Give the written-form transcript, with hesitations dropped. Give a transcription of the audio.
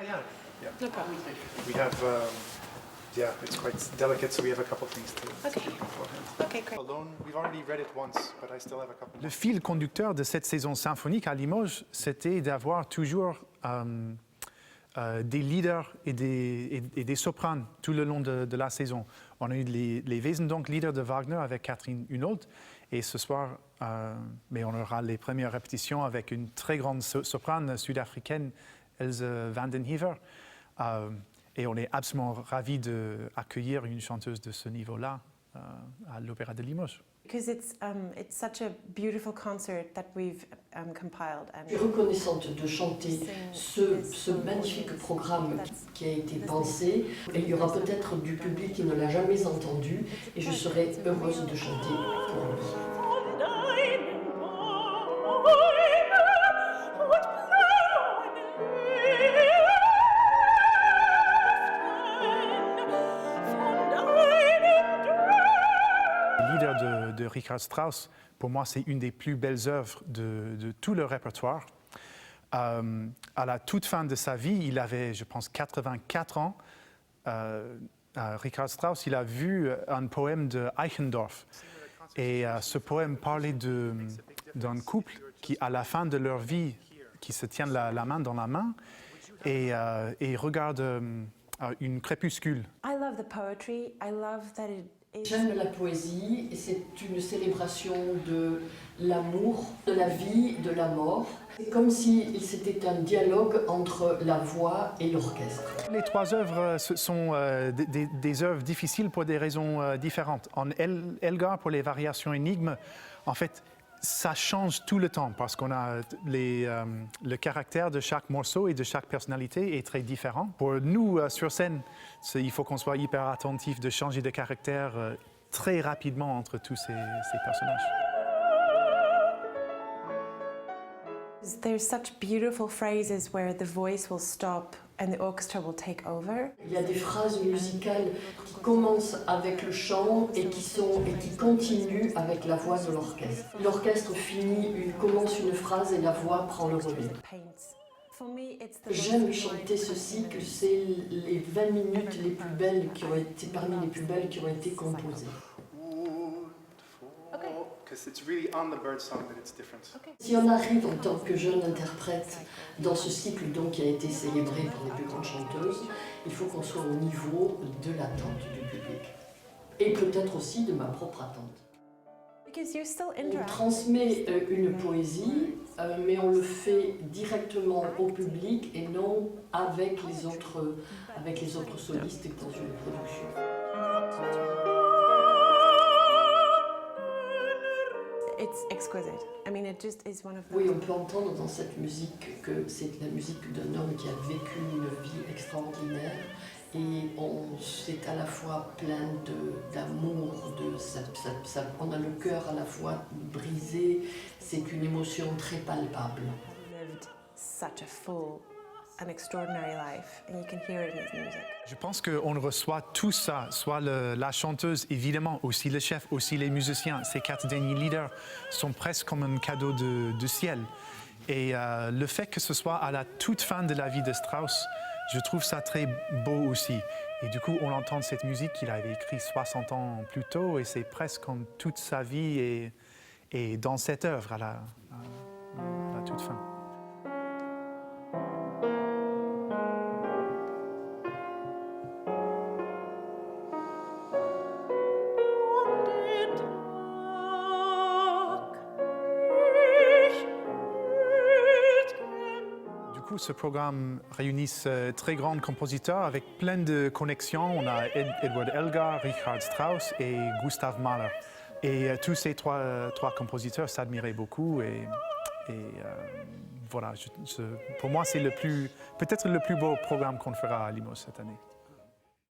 Yeah. No problem. We have, yeah, it's quite delicate, so we have a couple things to Okay. do beforehand. Okay, great. Alone, we've already read it once, but I still have a couple. Le fil conducteur de cette saison symphonique à Limoges, c'était d'avoir toujours des leaders et des sopranes tout le long de la saison. On a eu les Wesendonck leaders de Wagner avec Catherine Hunold, et ce soir, mais on aura les premières répétitions avec une très grande soprane sud-africaine, Else van den Heever. Et on est absolument ravis d'accueillir une chanteuse de ce niveau-là à l'Opéra de Limoges. Because it's such a beautiful concert that we've compiled. Je suis reconnaissante de chanter ce magnifique programme qui a été pensé. Et il y aura peut-être du public qui ne l'a jamais entendu et je serai heureuse de chanter pour lui. Le leader de Richard Strauss, pour moi, c'est une des plus belles œuvres de tout le répertoire. À la toute fin de sa vie, il avait, je pense, 84 ans. Richard Strauss, il a vu un poème de Eichendorff. Et ce poème parlait d'un couple qui, à la fin de leur vie, qui se tiennent la main dans la main et regarde une crépuscule. I love the poetry. I love that it is. J'aime la poésie et c'est une célébration de l'amour, de la vie, de la mort. C'est comme si c'était un dialogue entre la voix et l'orchestre. Les trois œuvres sont des œuvres difficiles pour des raisons différentes. En Elgar, pour les variations énigmes, en fait, ça change tout le temps parce qu'on a le caractère de chaque morceau et de chaque personnalité est très différent. Pour nous, sur scène, il faut qu'on soit hyper attentif de changer de caractère très rapidement entre tous ces personnages. There's such beautiful phrases where the voice will stop and the orchestra will take over. Il y a des phrases musicales qui commencent avec le chant et qui continuent avec la voix de l'orchestre. L'orchestre commence une phrase et la voix prend le relais. For me, it's the J'aime chanter ce cycle, c'est les 20 minutes les plus belles qui ont été, parmi les plus belles qui ont été composées. Because it's really on the bird song that it's different. Si on arrive en tant que jeune interprète dans ce cycle donc, qui a été célébré par les plus grandes chanteuses, il faut qu'on soit au niveau de l'attente du public. Et peut-être aussi de ma propre attente. Because you're still On interacting. transmet une poésie, mais on le fait directement au public et non avec les autres solistes dans une production. It's exquisite. I mean, it just is one of Oui, on peut entendre dans cette musique que c'est la musique d'un homme qui a vécu une vie extraordinaire et c'est à la fois plein d'amour, on a le cœur à la fois brisé, c'est une émotion très palpable. lived such a full and extraordinary life, and you can hear it in his music. Je pense qu'on reçoit tout ça, soit la chanteuse, évidemment, aussi le chef, aussi les musiciens. Ces 4 derniers leaders sont presque comme un cadeau de ciel. Et le fait que ce soit à la toute fin de la vie de Strauss, je trouve ça très beau aussi. Et du coup, on entend cette musique qu'il avait écrite 60 ans plus tôt, et c'est presque comme toute sa vie est dans cette œuvre à la toute fin. Du coup, ce programme réunit très grands compositeurs avec plein de connexions. On a Edward Elgar, Richard Strauss et Gustav Mahler. Et tous ces trois compositeurs s'admiraient beaucoup. Et voilà, pour moi, c'est peut-être le plus beau programme qu'on fera à Limoges cette année.